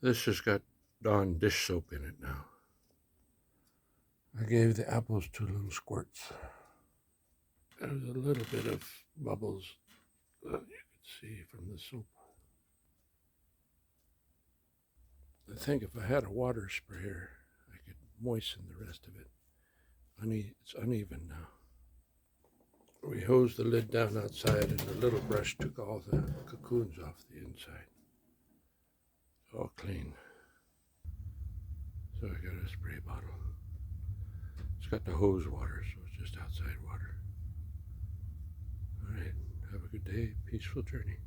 This has got Dawn dish soap in it now. I gave the apples 2 little squirts. There's a little bit of bubbles that you could see from the soap. I think if I had a water sprayer, I could moisten the rest of it. It's uneven now. We hosed the lid down outside and the little brush took all the cocoons off the inside. It's all clean. So I got a spray bottle. It's got the hose water, so it's just outside water. All right, have a good day, peaceful journey.